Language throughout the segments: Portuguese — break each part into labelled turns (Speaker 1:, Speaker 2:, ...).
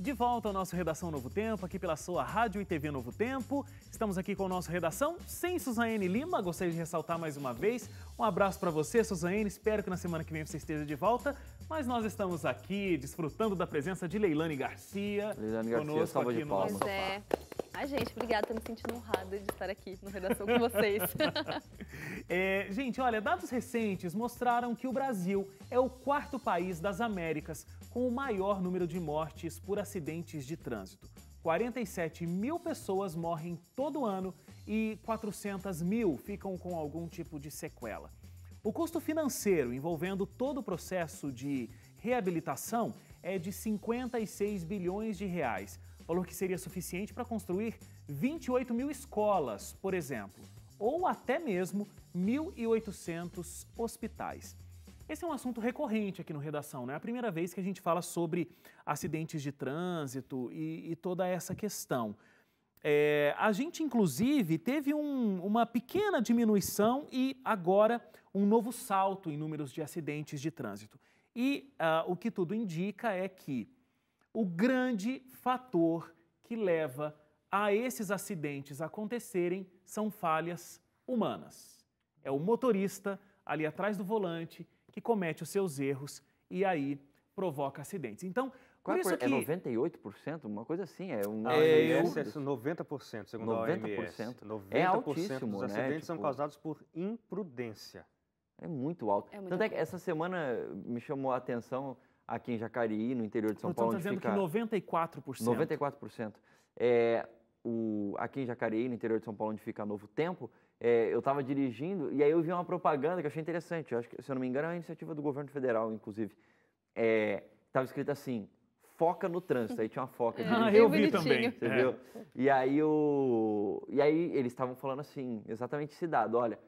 Speaker 1: De volta ao nosso Redação Novo Tempo, aqui pela sua Rádio e TV Novo Tempo. Estamos aqui com o nosso Redação sem Suzane Lima. Gostaria de ressaltar mais uma vez. Um abraço para você, Suzane. Espero que na semana que vem você esteja de volta. Mas nós estamos aqui desfrutando da presença de Leilane Garcia.
Speaker 2: Leilane Garcia,
Speaker 1: conosco
Speaker 2: salva
Speaker 1: aqui
Speaker 2: de palmas.
Speaker 1: no
Speaker 3: Pois é. Ai, gente, obrigada. Estou me sentindo honrada de estar aqui no Redação com vocês.
Speaker 1: Gente, olha, dados recentes mostraram que o Brasil é o quarto país das Américas com o maior número de mortes por acidentes de trânsito. 47 mil pessoas morrem todo ano e 400 mil ficam com algum tipo de sequela. O custo financeiro envolvendo todo o processo de reabilitação é de 56 bilhões de reais, valor que seria suficiente para construir 28 mil escolas, por exemplo, ou até mesmo 1.800 hospitais. Esse é um assunto recorrente aqui no Redação, não é a primeira vez que a gente fala sobre acidentes de trânsito e toda essa questão. A gente, inclusive, teve uma pequena diminuição e agora um novo salto em números de acidentes de trânsito. E o que tudo indica é que o grande fator que leva a esses acidentes acontecerem são falhas humanas. É o motorista ali atrás do volante que comete os seus erros e aí provoca acidentes. Então, por isso que...
Speaker 2: É 98%? Uma coisa assim, é um...
Speaker 4: A OMS é 90%, segundo a
Speaker 2: 90%.
Speaker 4: OMS. 90%
Speaker 2: É altíssimo,
Speaker 4: dos
Speaker 2: né?
Speaker 4: acidentes são
Speaker 2: Tipo,
Speaker 4: causados por imprudência.
Speaker 2: É muito alto.
Speaker 3: É muito
Speaker 2: Tanto é que
Speaker 3: alto.
Speaker 2: essa semana me chamou a atenção aqui em Jacareí, no interior de São
Speaker 1: Estão
Speaker 2: Paulo, onde
Speaker 1: dizendo
Speaker 2: fica...
Speaker 1: que 94%.
Speaker 2: 94%. Aqui em Jacareí, no interior de São Paulo, onde fica Novo Tempo, eu estava dirigindo e aí eu vi uma propaganda que eu achei interessante. Eu acho que, se eu não me engano, é uma iniciativa do governo federal, inclusive. Estava escrito assim, foca no trânsito. Aí tinha uma foca dirigindo.
Speaker 1: Eu vi
Speaker 3: bonitinho.
Speaker 1: também.
Speaker 2: Entendeu? E aí eles estavam falando assim, exatamente esse dado, olha,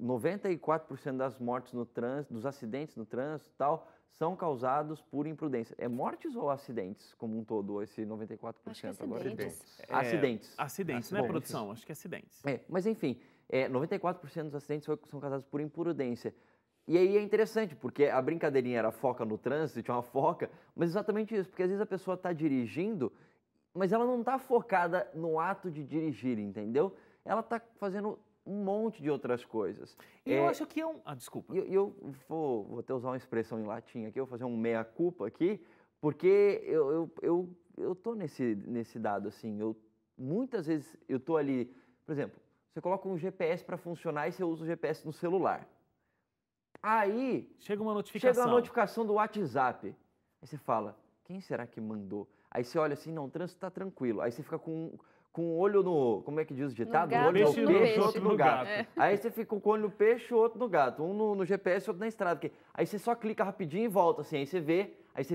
Speaker 2: 94% das mortes no trânsito, dos acidentes no trânsito e tal, são causados por imprudência. É mortes ou acidentes como um todo, esse 94%
Speaker 3: Acho que é
Speaker 2: agora?
Speaker 3: acidentes.
Speaker 2: Acidentes.
Speaker 1: Acidentes, não é
Speaker 2: Bom,
Speaker 1: produção? Acho que é acidentes.
Speaker 2: Mas enfim, 94% dos acidentes são causados por imprudência. E aí é interessante, porque a brincadeirinha era foca no trânsito, tinha uma foca, mas exatamente isso, porque às vezes a pessoa está dirigindo, mas ela não está focada no ato de dirigir, entendeu? Ela está fazendo um monte de outras coisas.
Speaker 1: E eu acho que é um... desculpa.
Speaker 2: E eu vou até usar uma expressão em latim aqui, eu vou fazer um meia-culpa aqui, porque eu tô nesse dado, assim, muitas vezes eu tô ali, por exemplo, você coloca um GPS para funcionar e você usa o GPS no celular. Aí
Speaker 1: Chega uma notificação.
Speaker 2: chega a notificação do WhatsApp. Aí você fala, quem será que mandou? Aí você olha assim, não, o trânsito tá tranquilo. Aí você fica com o olho no... Como é que diz o ditado?
Speaker 3: gato,
Speaker 2: Um olho no
Speaker 1: Peixe
Speaker 2: peixe,
Speaker 1: no
Speaker 2: outro no
Speaker 1: gato.
Speaker 2: gato. Aí você fica com o olho no peixe e outro no gato. Um no GPS e outro na estrada. Aí você só clica rapidinho e volta, assim. Aí você vê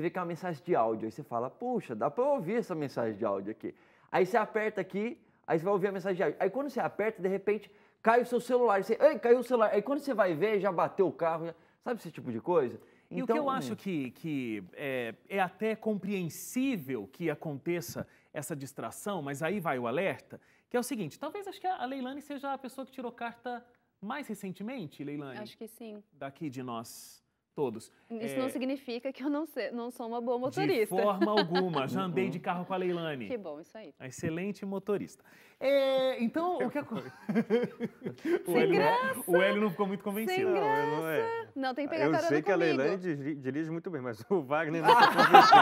Speaker 2: que é uma mensagem de áudio. Aí você fala, puxa, dá para eu ouvir essa mensagem de áudio aqui. Aí você aperta aqui, aí você vai ouvir a mensagem de áudio. Aí quando você aperta, de repente, cai o seu celular. Aí você, ei, caiu o celular. Aí quando você vai ver, já bateu o carro. Sabe esse tipo de coisa?
Speaker 1: E o que eu acho que é até compreensível que aconteça essa distração, mas aí vai o alerta, que é o seguinte, talvez acho que a Leilane seja a pessoa que tirou carta mais recentemente, Leilane,
Speaker 3: Acho que sim.
Speaker 1: daqui de nós todos.
Speaker 3: Isso não significa que eu não sou uma boa
Speaker 1: De
Speaker 3: motorista.
Speaker 1: forma alguma, já andei de carro com a Leilane.
Speaker 3: Que bom, isso aí.
Speaker 1: Excelente motorista. Então, o que
Speaker 3: Sem graça.
Speaker 1: O Hélio não ficou muito convencido.
Speaker 3: Sem
Speaker 4: Não, não é.
Speaker 3: Não, tem que pegar
Speaker 4: Eu
Speaker 3: carona
Speaker 4: sei que a
Speaker 3: comigo.
Speaker 4: Leilane dirige muito bem, mas o Wagner não foi convincente.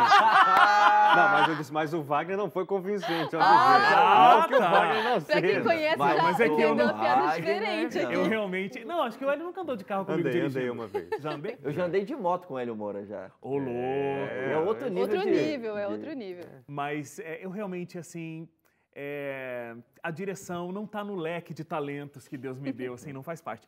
Speaker 4: Não, mas eu disse, mas o Wagner não foi convincente. Não que o Wagner não
Speaker 3: Pra quem
Speaker 4: seja.
Speaker 3: conhece,
Speaker 2: Vai,
Speaker 3: já
Speaker 1: mas é que eu
Speaker 3: entendeu
Speaker 1: não-
Speaker 3: a piada
Speaker 2: Vai,
Speaker 3: diferente
Speaker 2: né,
Speaker 3: aqui.
Speaker 1: Eu realmente... Não, acho que o Hélio nunca andou de carro comigo
Speaker 4: Andei
Speaker 1: dirigindo.
Speaker 4: uma vez.
Speaker 1: Já andei?
Speaker 2: Eu já andei de moto com o Hélio Moura já.
Speaker 1: Ô, louco!
Speaker 2: É outro nível
Speaker 3: Outro
Speaker 2: de...
Speaker 3: nível, é outro nível.
Speaker 1: Mas eu realmente, assim, a direção não está no leque de talentos que Deus me deu, assim, não faz parte.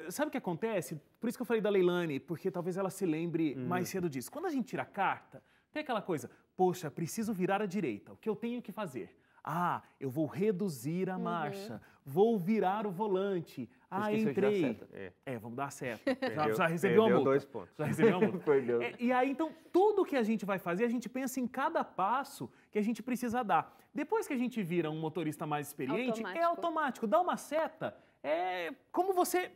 Speaker 1: Sabe o que acontece? Por isso que eu falei da Leilane, porque talvez ela se lembre mais cedo disso. Quando a gente tira a carta, tem aquela coisa, poxa, preciso virar à direita, o que eu tenho que fazer? Eu vou reduzir a marcha, vou virar o volante.
Speaker 2: Esqueceu de dar
Speaker 1: Entrei.
Speaker 2: seta.
Speaker 1: Vamos dar a seta. Já recebeu a
Speaker 4: Perdeu
Speaker 1: multa.
Speaker 4: 2 pontos.
Speaker 1: Já recebeu a multa.
Speaker 2: Perdeu.
Speaker 1: E aí, então, tudo que a gente vai fazer, a gente pensa em cada passo que a gente precisa dar. Depois que a gente vira um motorista mais experiente, é
Speaker 3: Automático.
Speaker 1: automático. Dá uma seta, como você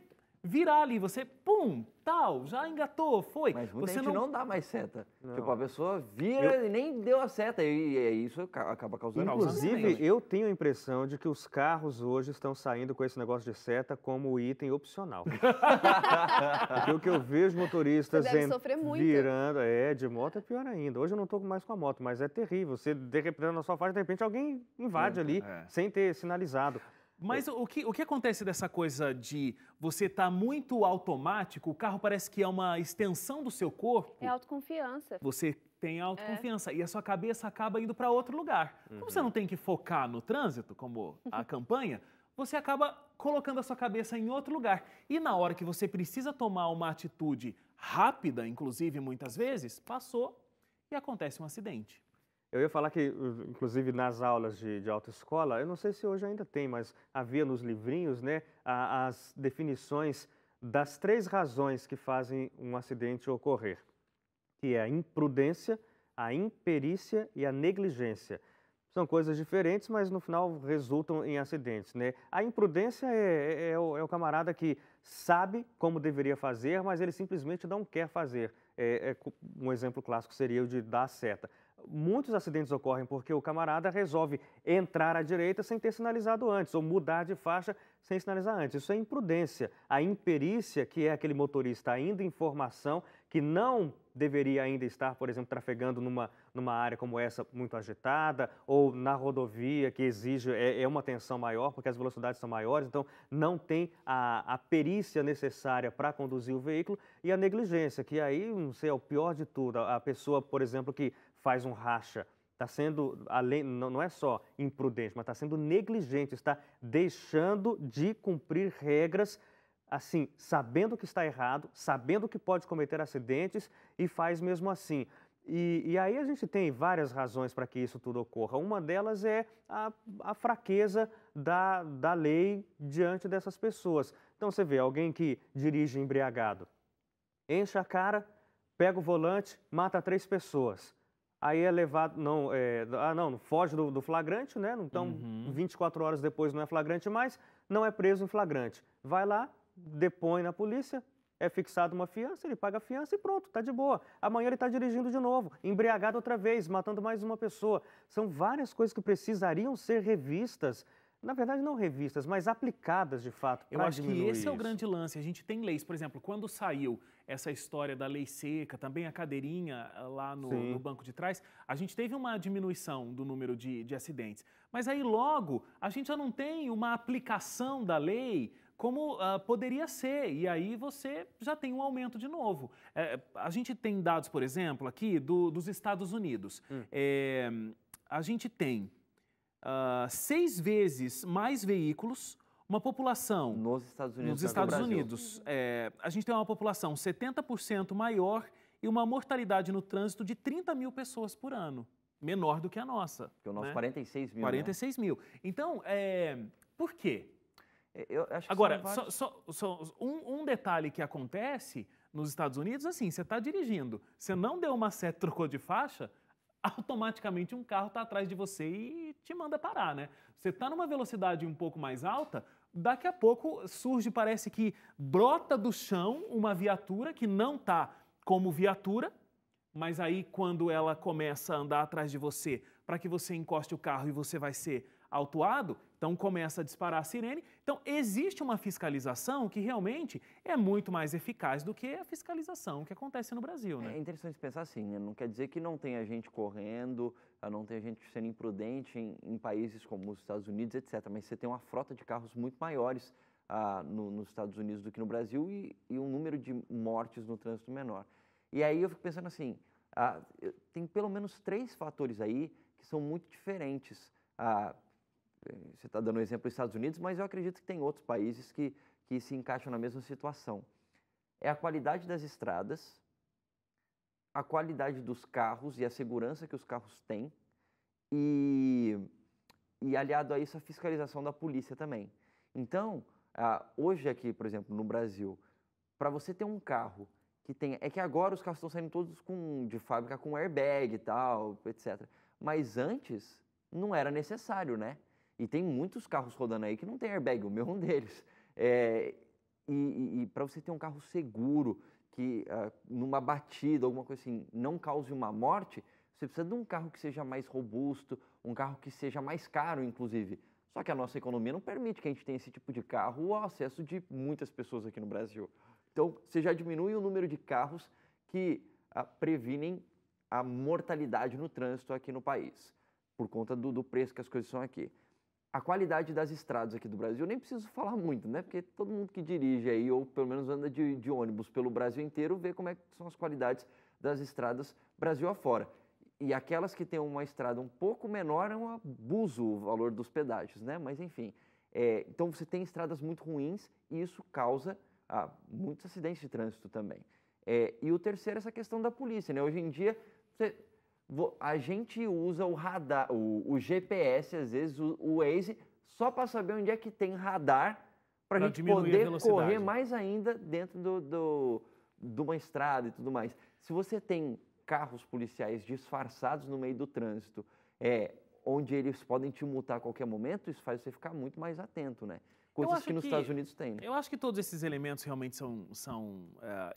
Speaker 1: virar ali, você, pum, tal, já engatou, foi.
Speaker 2: Mas muita
Speaker 1: Você
Speaker 2: gente não dá mais seta.
Speaker 4: Não.
Speaker 2: Tipo, a pessoa vira e nem deu a seta. E isso acaba causando
Speaker 4: Inclusive,
Speaker 1: acidente.
Speaker 4: eu tenho a impressão de que os carros hoje estão saindo com esse negócio de seta como item opcional. Porque o que eu vejo motoristas
Speaker 3: Você deve sofrer muito.
Speaker 4: virando, de moto é pior ainda. Hoje eu não estou mais com a moto, mas é terrível. Você, de repente, na sua faixa, de repente, alguém invade ali, sem ter sinalizado.
Speaker 1: Mas o que acontece dessa coisa de você estar muito automático, o carro parece que é uma extensão do seu corpo,
Speaker 3: É autoconfiança.
Speaker 1: você tem autoconfiança e a sua cabeça acaba indo para outro lugar. Como você não tem que focar no trânsito, como a campanha, você acaba colocando a sua cabeça em outro lugar. E na hora que você precisa tomar uma atitude rápida, inclusive muitas vezes, passou e acontece um acidente.
Speaker 4: Eu ia falar que, inclusive, nas aulas de autoescola, eu não sei se hoje ainda tem, mas havia nos livrinhos, né, as definições das 3 razões que fazem um acidente ocorrer, que é a imprudência, a imperícia e a negligência. São coisas diferentes, mas no final resultam em acidentes, né? A imprudência é o camarada que sabe como deveria fazer, mas ele simplesmente não quer fazer. Um exemplo clássico seria o de dar a seta. Muitos acidentes ocorrem porque o camarada resolve entrar à direita sem ter sinalizado antes, ou mudar de faixa sem sinalizar antes. Isso é imprudência. A imperícia, que é aquele motorista ainda em formação, que não deveria ainda estar, por exemplo, trafegando numa área como essa muito agitada, ou na rodovia que exige uma tensão maior, porque as velocidades são maiores, então não tem a perícia necessária para conduzir o veículo, e a negligência, que aí, não sei, é o pior de tudo. A pessoa, por exemplo, que faz um racha, está sendo, não é só imprudente, mas está sendo negligente, está deixando de cumprir regras, assim, sabendo que está errado, sabendo que pode cometer acidentes e faz mesmo assim. E aí a gente tem várias razões para que isso tudo ocorra. Uma delas é a fraqueza da lei diante dessas pessoas. Então você vê alguém que dirige embriagado, enche a cara, pega o volante, mata 3 pessoas. Aí é levado, não foge do flagrante, né? Então, 24 horas depois não é flagrante mais, não é preso em flagrante. Vai lá, depõe na polícia, é fixado uma fiança, ele paga a fiança e pronto, tá de boa. Amanhã ele está dirigindo de novo, embriagado outra vez, matando mais uma pessoa. São várias coisas que precisariam ser revistas. Na verdade, não revistas, mas aplicadas de fato.
Speaker 1: Eu acho que esse é o grande lance. A gente tem leis, por exemplo, quando saiu essa história da lei seca, também a cadeirinha lá no banco de trás, a gente teve uma diminuição do número de acidentes. Mas aí logo a gente já não tem uma aplicação da lei como poderia ser, e aí você já tem um aumento de novo. A gente tem dados, por exemplo, aqui dos Estados Unidos. A gente tem 6 vezes mais veículos, uma população...
Speaker 2: Nos Estados Unidos.
Speaker 1: Nos Estados Unidos. A gente tem uma população 70% maior e uma mortalidade no trânsito de 30 mil pessoas por ano. Menor do que a nossa.
Speaker 2: Que o nosso
Speaker 1: né?
Speaker 2: 46 mil.
Speaker 1: 46 mil. Então, por quê?
Speaker 2: Eu acho que
Speaker 1: Agora, um detalhe que acontece nos Estados Unidos, assim, você está dirigindo, você não deu uma seta, trocou de faixa, automaticamente um carro está atrás de você e te manda parar, né? Você está numa velocidade um pouco mais alta, daqui a pouco surge, parece que brota do chão uma viatura que não está como viatura, mas aí quando ela começa a andar atrás de você, para que você encoste o carro e você vai ser autuado, então começa a disparar a sirene. Então existe uma fiscalização que realmente é muito mais eficaz do que a fiscalização que acontece no Brasil, né?
Speaker 2: É interessante pensar assim, né? Não quer dizer que não tenha gente correndo, não tenha gente sendo imprudente em países como os Estados Unidos, etc. Mas você tem uma frota de carros muito maiores nos Estados Unidos do que no Brasil e um número de mortes no trânsito menor. E aí eu fico pensando assim, tem pelo menos 3 fatores aí que são muito diferentes. Você está dando um exemplo dos Estados Unidos, mas eu acredito que tem outros países que se encaixam na mesma situação. É a qualidade das estradas, a qualidade dos carros e a segurança que os carros têm e aliado a isso a fiscalização da polícia também. Então, hoje aqui, por exemplo, no Brasil, para você ter um carro que tenha... É que agora os carros estão saindo todos de fábrica com airbag e tal, etc. Mas antes não era necessário, né? E tem muitos carros rodando aí que não tem airbag, o meu é um deles. E para você ter um carro seguro, que numa batida, alguma coisa assim, não cause uma morte, você precisa de um carro que seja mais robusto, um carro que seja mais caro, inclusive. Só que a nossa economia não permite que a gente tenha esse tipo de carro ao acesso de muitas pessoas aqui no Brasil. Então, você já diminui o número de carros que previnem a mortalidade no trânsito aqui no país, por conta do preço que as coisas são aqui. A qualidade das estradas aqui do Brasil, eu nem preciso falar muito, né? Porque todo mundo que dirige aí, ou pelo menos anda de ônibus pelo Brasil inteiro, vê como é que são as qualidades das estradas Brasil afora. E aquelas que têm uma estrada um pouco menor, é um abuso o valor dos pedágios, né? Mas enfim, então você tem estradas muito ruins e isso causa muitos acidentes de trânsito também. E o terceiro é essa questão da polícia, né? Hoje em dia, a gente usa o radar, o GPS, às vezes o Waze, só para saber onde é que tem radar, para a gente poder correr mais ainda dentro de uma estrada e tudo mais. Se você tem carros policiais disfarçados no meio do trânsito, onde eles podem te multar a qualquer momento, isso faz você ficar muito mais atento, né? Coisas que nos Estados Unidos tem. Né?
Speaker 1: Eu acho que todos esses elementos realmente são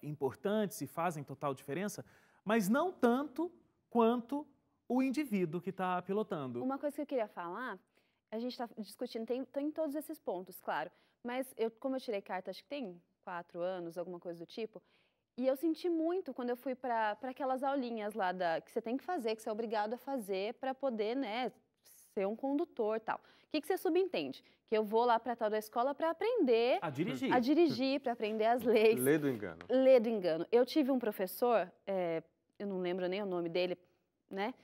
Speaker 1: importantes e fazem total diferença, mas não tanto quanto o indivíduo que está pilotando.
Speaker 3: Uma coisa que eu queria falar, a gente está discutindo, tem todos esses pontos, claro, mas como eu tirei carta, acho que tem 4 anos, alguma coisa do tipo, e eu senti muito quando eu fui para aquelas aulinhas lá que você tem que fazer, que você é obrigado a fazer para poder, né, ser um condutor e tal. O que você subentende? Que eu vou lá para tal da escola para aprender
Speaker 1: a dirigir.
Speaker 3: A dirigir, para aprender as leis.
Speaker 4: Lei do engano.
Speaker 3: Lei do engano. Eu tive um professor, eu não lembro nem o nome dele, né?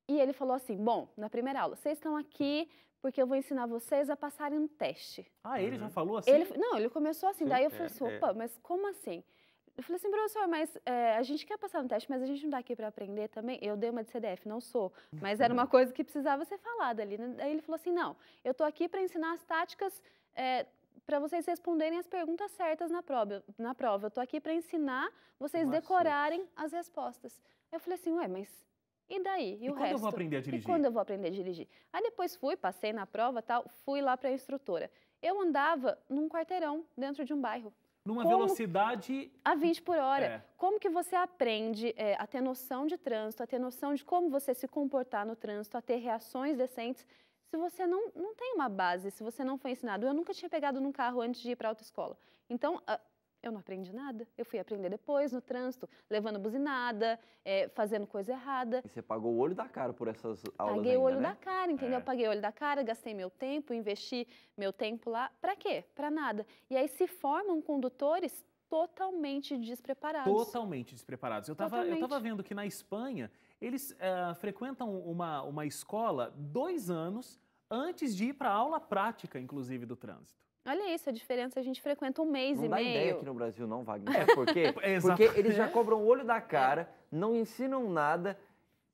Speaker 3: E ele falou assim, bom, na primeira aula, vocês estão aqui porque eu vou ensinar vocês a passarem um teste.
Speaker 1: Ele já falou assim?
Speaker 3: Ele começou assim, daí eu falei assim, opa, mas como assim? Eu falei assim, professor, mas a gente quer passar no teste, mas a gente não está aqui para aprender também? Eu dei uma de CDF, não sou, mas era uma coisa que precisava ser falada ali. Né? Aí ele falou assim, não, eu estou aqui para ensinar as táticas para vocês responderem as perguntas certas na prova. Eu estou aqui para ensinar vocês decorarem as respostas. Aí eu falei assim, ué, mas e daí? E o resto?
Speaker 1: Quando eu vou aprender a dirigir?
Speaker 3: E quando eu vou aprender a dirigir? Aí depois passei na prova tal, fui lá para a instrutora. Eu andava num quarteirão dentro de um bairro.
Speaker 1: Numa velocidade...
Speaker 3: A 20 por hora. Como que você aprende a ter noção de trânsito, a ter noção de como você se comportar no trânsito, a ter reações decentes, se você não tem uma base, se você não foi ensinado? Eu nunca tinha pegado num carro antes de ir para a autoescola. Então, eu não aprendi nada. Eu fui aprender depois no trânsito, levando buzinada, fazendo coisa errada.
Speaker 2: E você pagou o olho da cara por essas aulas
Speaker 3: Paguei o olho
Speaker 2: né?
Speaker 3: da cara, entendeu? Paguei o olho da cara, gastei meu tempo, investi meu tempo lá. Pra quê? Pra nada. E aí se formam condutores totalmente despreparados.
Speaker 1: Totalmente despreparados. Eu tava vendo que na Espanha, eles frequentam uma escola 2 anos antes de ir para a aula prática, inclusive, do trânsito.
Speaker 3: Olha isso, a diferença, a gente frequenta 1 mês e meio.
Speaker 2: Não dá ideia aqui no Brasil não, Wagner. Por quê? Porque eles já cobram o olho da cara, não ensinam nada,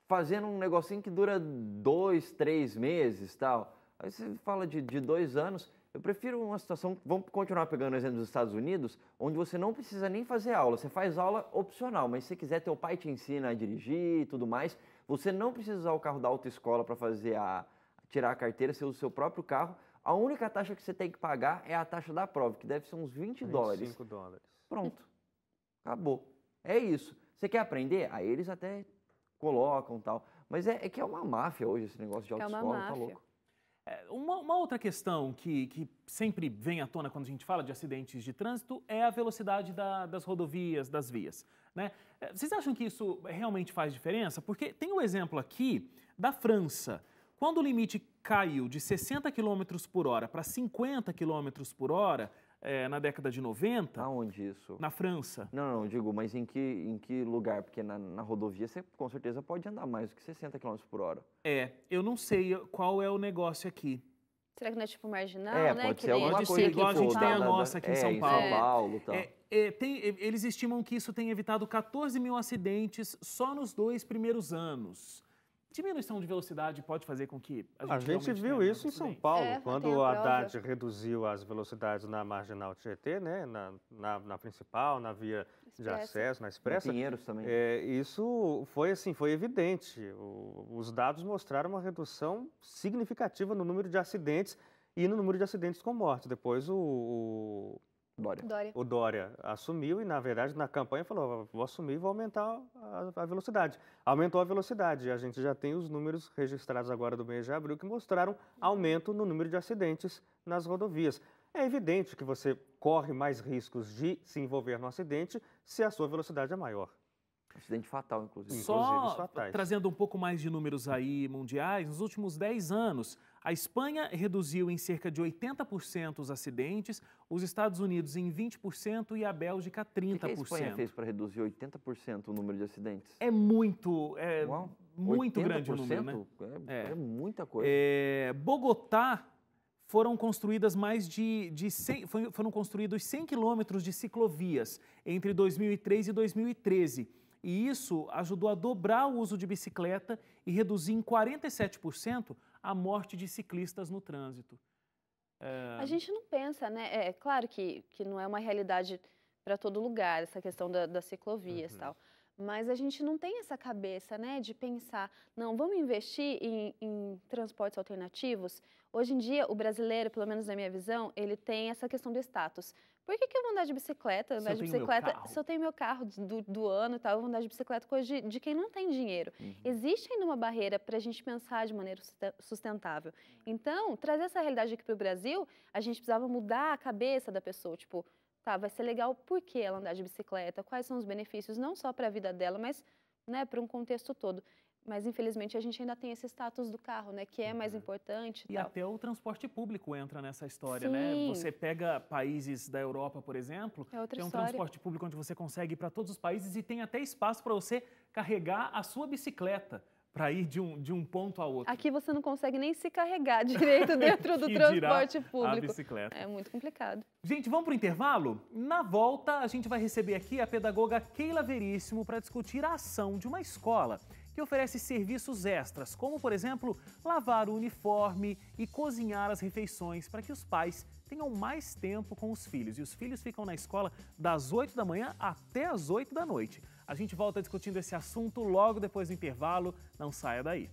Speaker 2: fazendo um negocinho que dura 2, 3 meses e tal. Aí você fala de 2 anos, eu prefiro uma situação, vamos continuar pegando o exemplo dos Estados Unidos, onde você não precisa nem fazer aula, você faz aula opcional, mas se você quiser, teu pai te ensina a dirigir e tudo mais, você não precisa usar o carro da autoescola para tirar a carteira, você usa o seu próprio carro. A única taxa que você tem que pagar é a taxa da prova, que deve ser uns 20 dólares.
Speaker 4: 25 dólares.
Speaker 2: Pronto. Acabou. É isso. Você quer aprender? Aí eles até colocam e tal. Mas é que é uma máfia hoje esse negócio de autoescola, tá louco.
Speaker 1: Uma outra questão que sempre vem à tona quando a gente fala de acidentes de trânsito é a velocidade das rodovias, das vias. Né? Vocês acham que isso realmente faz diferença? Porque tem um exemplo aqui da França. Quando o limite caiu de 60 km por hora para 50 km por hora, na década de 90...
Speaker 2: Aonde isso?
Speaker 1: Na França.
Speaker 2: Não, digo, mas em que lugar? Porque na rodovia você com certeza pode andar mais do que 60 km por hora.
Speaker 1: Eu não sei qual é o negócio aqui.
Speaker 3: Será que não é tipo marginal, né?
Speaker 2: Pode ser alguma coisa
Speaker 1: igual a gente tem a nossa aqui em São Paulo.
Speaker 2: São Paulo, tal.
Speaker 1: Eles estimam que isso tem evitado 14 mil acidentes só nos 2 primeiros anos. Diminuição de velocidade pode fazer com que
Speaker 4: a gente viu isso em São Paulo, quando o Haddad reduziu as velocidades na Marginal Tietê, né, na principal, na via de acesso, na Expressa.
Speaker 2: Pinheiros também.
Speaker 4: Isso foi evidente. Os dados mostraram uma redução significativa no número de acidentes e no número de acidentes com morte. Depois o
Speaker 3: Dória.
Speaker 4: O Dória assumiu e, na verdade, na campanha falou, vou assumir e vou aumentar a velocidade. Aumentou a velocidade. A gente já tem os números registrados agora do mês de abril que mostraram aumento no número de acidentes nas rodovias. É evidente que você corre mais riscos de se envolver no acidente se a sua velocidade é maior.
Speaker 2: Acidente fatal, inclusive.
Speaker 1: Só trazendo um pouco mais de números aí mundiais, nos últimos 10 anos, a Espanha reduziu em cerca de 80% os acidentes, os Estados Unidos em 20% e a Bélgica 30%.
Speaker 2: O que a Espanha fez para reduzir 80% o número de acidentes?
Speaker 1: É muito grande o número, né?
Speaker 2: É muita coisa.
Speaker 1: Bogotá foram construídas foram construídos 100 quilômetros de ciclovias entre 2003 e 2013. E isso ajudou a dobrar o uso de bicicleta e reduzir em 47% a morte de ciclistas no trânsito.
Speaker 3: A gente não pensa, né? É claro que não é uma realidade para todo lugar, essa questão das ciclovias e tal. Mas a gente não tem essa cabeça, né, de pensar, não, vamos investir em transportes alternativos. Hoje em dia, o brasileiro, pelo menos na minha visão, ele tem essa questão do status. Por que eu vou andar de bicicleta? Se eu tenho meu carro do ano e tal, eu vou andar de bicicleta, coisa de quem não tem dinheiro. Existe ainda uma barreira para a gente pensar de maneira sustentável. Então, trazer essa realidade aqui para o Brasil, a gente precisava mudar a cabeça da pessoa, tipo, tá, vai ser legal por que ela andar de bicicleta, quais são os benefícios, não só para a vida dela, mas, né, para um contexto todo. Mas, infelizmente, a gente ainda tem esse status do carro, né, que é mais importante.
Speaker 1: E até o transporte público entra nessa história,
Speaker 3: Sim.
Speaker 1: né? Você pega países da Europa, por exemplo, tem um transporte público onde você consegue ir para todos os países e tem até espaço para você carregar a sua bicicleta para ir de um ponto a outro.
Speaker 3: Aqui você não consegue nem se carregar direito dentro do transporte público.
Speaker 1: A bicicleta.
Speaker 3: É muito complicado.
Speaker 1: Gente, vamos para o intervalo? Na volta, a gente vai receber aqui a pedagoga Keila Veríssimo para discutir a ação de uma escola que oferece serviços extras, como, por exemplo, lavar o uniforme e cozinhar as refeições para que os pais tenham mais tempo com os filhos. E os filhos ficam na escola das 8 da manhã até as 8 da noite. A gente volta discutindo esse assunto logo depois do intervalo. Não saia daí.